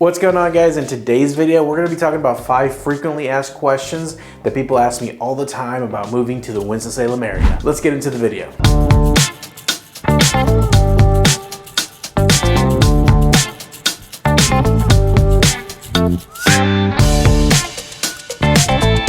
What's going on, guys? In today's video, we're going to be talking about 5 frequently asked questions that people ask me all the time about moving to the Winston-Salem area. Let's get into the video.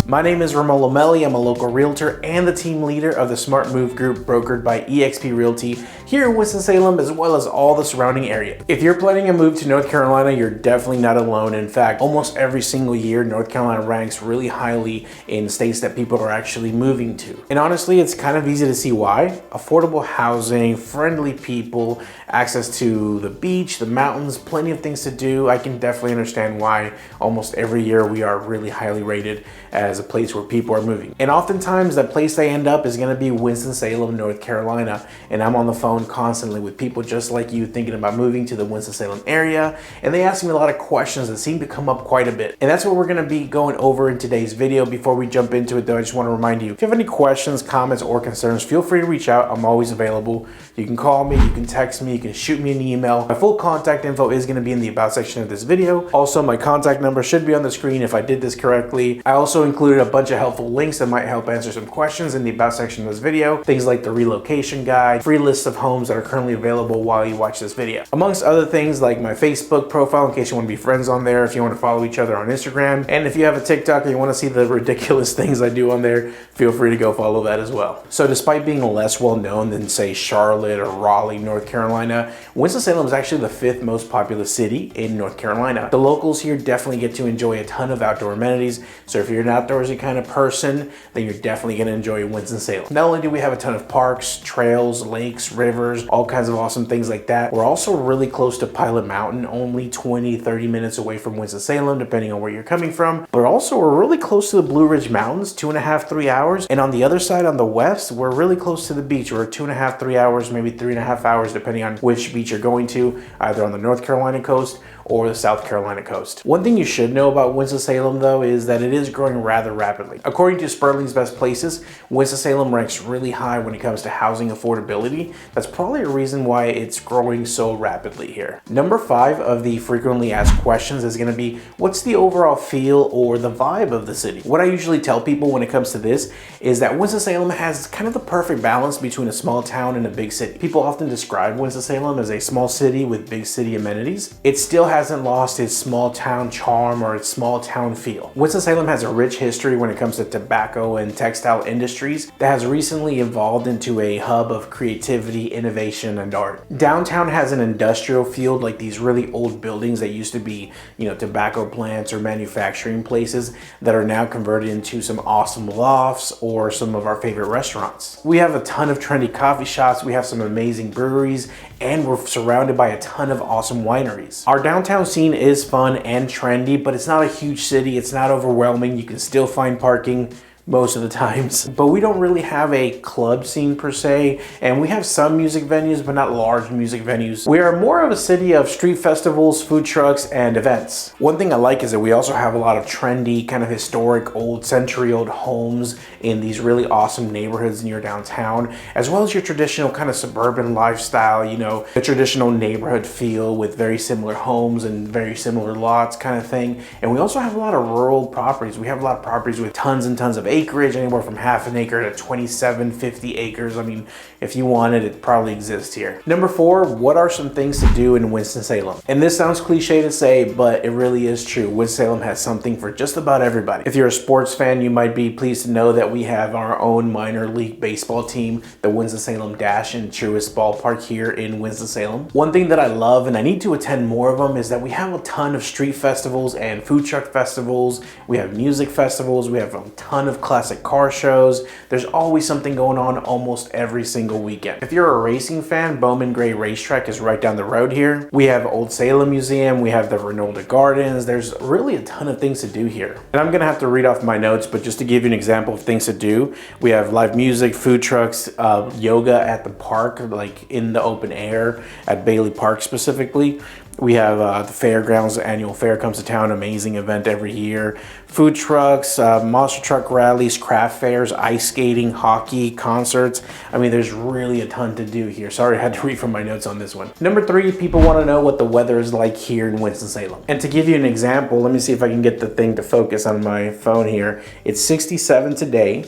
My name is Ramon Lomeli. I'm a local realtor and the team leader of the Smart Move Group brokered by eXp Realty here in Winston-Salem, as well as all the surrounding area. If you're planning a move to North Carolina, you're definitely not alone. In fact, almost every single year, North Carolina ranks really highly in states that people are actually moving to. And honestly, it's kind of easy to see why. Affordable housing, friendly people, access to the beach, the mountains, plenty of things to do. I can definitely understand why almost every year we are really highly rated as a place where people are moving. And oftentimes the place they end up is going to be Winston-Salem, North Carolina. And I'm on the phone constantly with people just like you thinking about moving to the Winston-Salem area. And they ask me a lot of questions that seem to come up quite a bit. And that's what we're going to be going over in today's video. Before we jump into it though, I just want to remind you, if you have any questions, comments, or concerns, feel free to reach out. I'm always available. You can call me, you can text me, you can shoot me an email. My full contact info is going to be in the about section of this video. Also, my contact number should be on the screen if I did this correctly. I also included a bunch of helpful links that might help answer some questions in the about section of this video. Things like the relocation guide, free list of homes that are currently available while you watch this video. Amongst other things like my Facebook profile in case you want to be friends on there, if you want to follow each other on Instagram. And if you have a TikTok and you want to see the ridiculous things I do on there, feel free to go follow that as well. So despite being less well known than say Charlotte or Raleigh, North Carolina, Winston-Salem is actually the 5th most populous city in North Carolina. The locals here definitely get to enjoy a ton of outdoor amenities. So if you're an outdoorsy kind of person, then you're definitely going to enjoy Winston-Salem. Not only do we have a ton of parks, trails, lakes, rivers, all kinds of awesome things like that, we're also really close to Pilot Mountain, only 20-30 minutes away from Winston-Salem, depending on where you're coming from. But also we're really close to the Blue Ridge Mountains, 2.5-3 hours. And on the other side, on the west, we're really close to the beach. We're 2.5-3 hours, maybe 3.5 hours, depending on which beach you're going to, either on the North Carolina coast or the South Carolina coast. One thing you should know about Winston-Salem though is that it is growing rather rapidly. According to Sperling's Best Places, Winston-Salem ranks really high when it comes to housing affordability. That's probably a reason why it's growing so rapidly here. Number 5 of the frequently asked questions is going to be, what's the overall feel or the vibe of the city? What I usually tell people when it comes to this is that Winston-Salem has kind of the perfect balance between a small town and a big city. People often describe Winston-Salem as a small city with big city amenities. It still hasn't lost its small town charm or its small town feel. Winston-Salem has a rich history when it comes to tobacco and textile industries that has recently evolved into a hub of creativity, innovation, and art. Downtown has an industrial field, like these really old buildings that used to be, tobacco plants or manufacturing places that are now converted into some awesome lofts or some of our favorite restaurants. We have a ton of trendy coffee shops, we have some amazing breweries, and we're surrounded by a ton of awesome wineries. Our downtown scene is fun and trendy, but it's not a huge city. It's not overwhelming. You can still find parking most of the times, but we don't really have a club scene per se, and we have some music venues, but not large music venues. We are more of a city of street festivals, food trucks, and events. One thing I like is that we also have a lot of trendy, kind of historic, century-old homes in these really awesome neighborhoods near downtown, as well as your traditional kind of suburban lifestyle, the traditional neighborhood feel with very similar homes and very similar lots kind of thing. And we also have a lot of rural properties. We have a lot of properties with tons and tons of acreage, anywhere from half an acre to 27-50 acres. I mean, if you want it, it probably exists here. Number 4, what are some things to do in Winston-Salem? And this sounds cliche to say, but it really is true. Winston-Salem has something for just about everybody. If you're a sports fan, you might be pleased to know that we have our own minor league baseball team, the Winston-Salem Dash in Truist Ballpark here in Winston-Salem. One thing that I love, and I need to attend more of them, is that we have a ton of street festivals and food truck festivals. We have music festivals. We have a ton of classic car shows. There's always something going on almost every single weekend. If you're a racing fan, Bowman Gray Racetrack is right down the road here. We have Old Salem Museum. We have the Renolda Gardens. There's really a ton of things to do here. And I'm gonna have to read off my notes, but just to give you an example of things to do, we have live music, food trucks, yoga at the park, like in the open air at Bailey Park specifically. We have the fairgrounds, the annual fair comes to town, amazing event every year. Food trucks, monster truck rallies, craft fairs, ice skating, hockey, concerts. I mean, there's really a ton to do here. Sorry, I had to read from my notes on this one. Number 3, people want to know what the weather is like here in Winston-Salem. And to give you an example, let me see if I can get the thing to focus on my phone here. It's 67 today,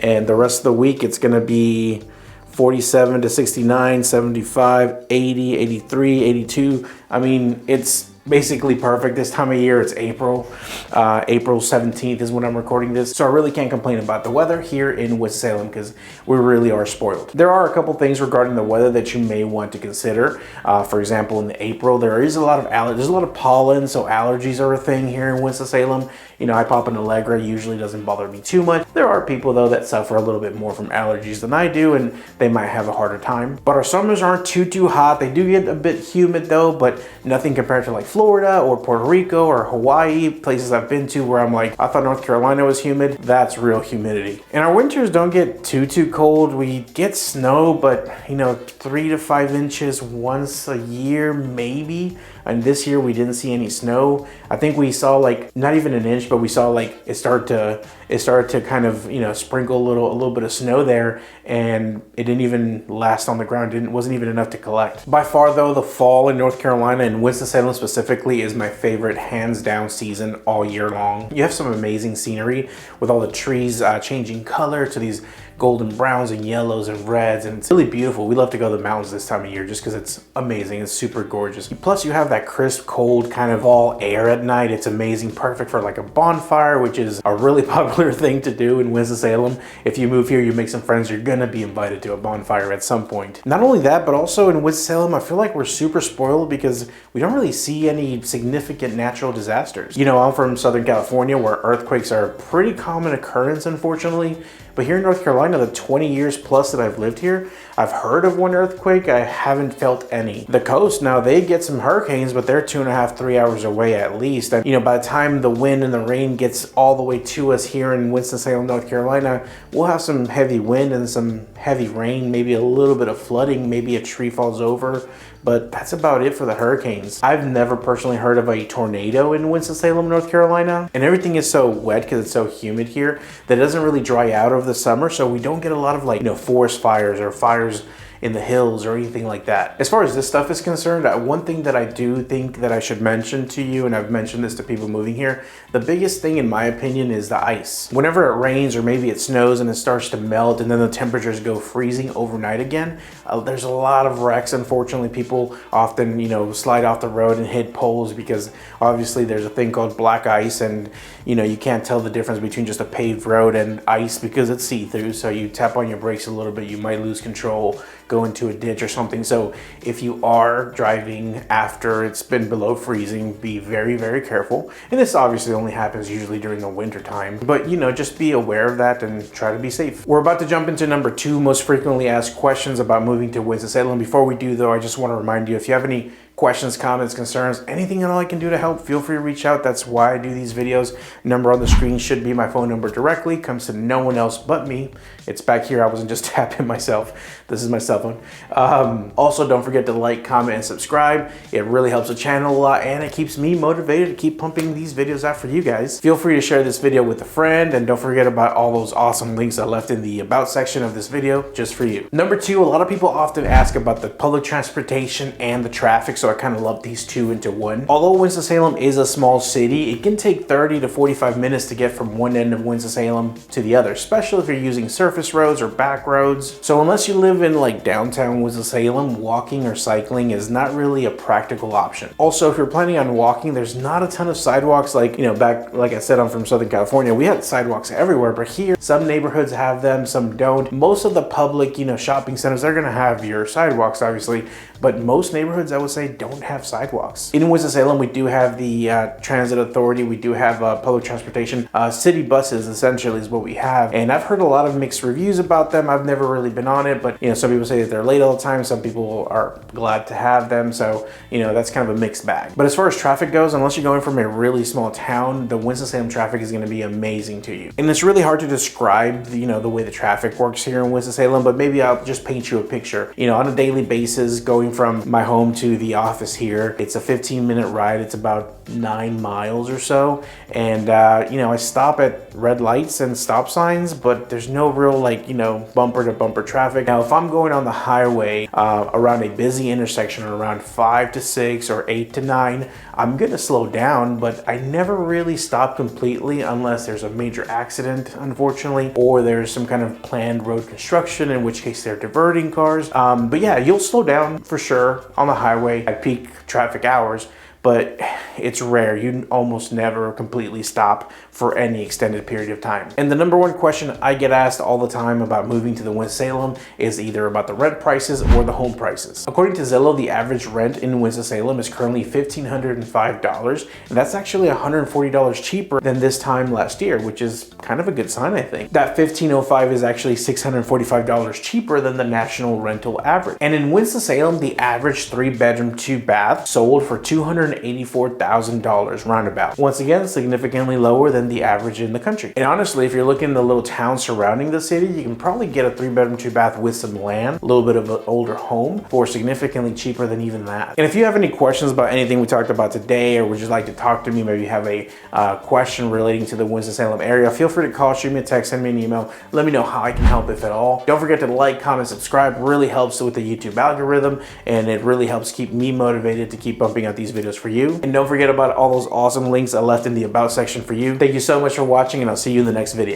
and the rest of the week it's going to be 47 to 69, 75, 80, 83, 82. I mean, it's basically perfect this time of year. It's April. April 17th is when I'm recording this. So I really can't complain about the weather here in Winston-Salem because we really are spoiled. There are a couple things regarding the weather that you may want to consider. For example, in April, there's a lot of pollen, so allergies are a thing here in Winston-Salem. You know, I pop an Allegra, usually doesn't bother me too much. There are people though that suffer a little bit more from allergies than I do, and they might have a harder time. But our summers aren't too hot. They do get a bit humid though, but nothing compared to like Florida or Puerto Rico or Hawaii, places I've been to where I'm like, I thought North Carolina was humid. That's real humidity. And our winters don't get too cold. We get snow, but you know, 3 to 5 inches once a year maybe. And this year we didn't see any snow. I think we saw like not even an inch, but we saw like it started to kind of, you know, sprinkle a little bit of snow there, and it didn't even last on the ground. It wasn't even enough to collect. By far though, the fall in North Carolina and Winston-Salem specifically is my favorite hands down season all year long. You have some amazing scenery with all the trees changing color to these golden browns and yellows and reds, and it's really beautiful. We love to go to the mountains this time of year just because it's amazing. It's super gorgeous. Plus you have that crisp, cold kind of fall air at night. It's amazing, perfect for like a bonfire, which is a really popular thing to do in Winston-Salem. If you move here, you make some friends, you're gonna be invited to a bonfire at some point. Not only that, but also in Winston-Salem, I feel like we're super spoiled because we don't really see any significant natural disasters. You know, I'm from Southern California where earthquakes are a pretty common occurrence, unfortunately. But here in North Carolina, the 20 years plus that I've lived here, I've heard of one earthquake. I haven't felt any. The coast, now they get some hurricanes, but they're 2.5, 3 hours away at least. And you know, by the time the wind and the rain gets all the way to us here in Winston-Salem, North Carolina, we'll have some heavy wind and some heavy rain, maybe a little bit of flooding, maybe a tree falls over. But that's about it for the hurricanes. I've never personally heard of a tornado in Winston-Salem, North Carolina. And everything is so wet because it's so humid here that it doesn't really dry out over the summer. So we don't get a lot of like, you know, forest fires or fires in the hills or anything like that. As far as this stuff is concerned, one thing that I do think that I should mention to you, and I've mentioned this to people moving here, the biggest thing in my opinion is the ice. Whenever it rains or maybe it snows and it starts to melt and then the temperatures go freezing overnight again, there's a lot of wrecks. Unfortunately, people often, you know, slide off the road and hit poles because obviously there's a thing called black ice, and you know, you can't tell the difference between just a paved road and ice because it's see-through. So you tap on your brakes a little bit, you might lose control, go into a ditch or something. So if you are driving after it's been below freezing, be very careful. And this obviously only happens usually during the winter time, but you know, just be aware of that and try to be safe. We're about to jump into number 2 most frequently asked questions about moving to Winston-Salem. Before we do though, I just want to remind you, if you have any questions, comments, concerns, anything at all I can do to help, feel free to reach out. That's why I do these videos. Number on the screen should be my phone number directly. Comes to no one else but me. It's back here. I wasn't just tapping myself. This is my cell phone. Also, don't forget to like, comment, and subscribe. It really helps the channel a lot, and it keeps me motivated to keep pumping these videos out for you guys. Feel free to share this video with a friend, and don't forget about all those awesome links I left in the about section of this video just for you. Number 2, a lot of people often ask about the public transportation and the traffic, so I kind of lump these two into one. Although Winston-Salem is a small city, it can take 30 to 45 minutes to get from one end of Winston-Salem to the other, especially if you're using surface roads or back roads. So unless you live in like downtown Winston-Salem, walking or cycling is not really a practical option. Also, if you're planning on walking, there's not a ton of sidewalks. Like, you know, back, like I said, I'm from Southern California. We had sidewalks everywhere, but here, some neighborhoods have them, some don't. Most of the public, you know, shopping centers, they're gonna have your sidewalks, obviously, but most neighborhoods, I would say, don't have sidewalks. In Winston-Salem, we do have the transit authority. We do have public transportation. City buses, essentially, is what we have. And I've heard a lot of mixed reviews about them. I've never really been on it, but, you know, some people say that they're late all the time. Some people are glad to have them. So, you know, that's kind of a mixed bag. But as far as traffic goes, unless you're going from a really small town, the Winston-Salem traffic is going to be amazing to you. And it's really hard to describe, you know, the way the traffic works here in Winston-Salem, but maybe I'll just paint you a picture. You know, on a daily basis, going going from my home to the office here. It's a 15-minute ride. It's about 9 miles or so. And, you know, I stop at red lights and stop signs, but there's no real, like, you know, bumper to bumper traffic. Now, if I'm going on the highway around a busy intersection around 5 to 6 or 8 to 9, I'm gonna slow down, but I never really stop completely unless there's a major accident, unfortunately, or there's some kind of planned road construction, in which case they're diverting cars. But yeah, you'll slow down for sure on the highway at peak traffic hours, but it's rare. You almost never completely stop for any extended period of time. And the number one question I get asked all the time about moving to the Winston-Salem is either about the rent prices or the home prices. According to Zillow, the average rent in Winston-Salem is currently $1,505, and that's actually $140 cheaper than this time last year, which is kind of a good sign, I think. That $1,505 is actually $645 cheaper than the national rental average. And in Winston-Salem, the average 3-bedroom, 2-bath sold for $284,000 roundabout. Once again, significantly lower than the average in the country. And honestly, if you're looking in the little town surrounding the city, you can probably get a 3-bedroom, 2-bath with some land, a little bit of an older home, for significantly cheaper than even that. And if you have any questions about anything we talked about today, or would you like to talk to me, maybe you have a question relating to the Winston-Salem area, feel free to call, shoot me a text, send me an email. Let me know how I can help, if at all. Don't forget to like, comment, subscribe. Really helps with the YouTube algorithm, and it really helps keep me motivated to keep bumping out these videos for you. And don't forget about all those awesome links I left in the about section for you. Thank you so much for watching, and I'll see you in the next video.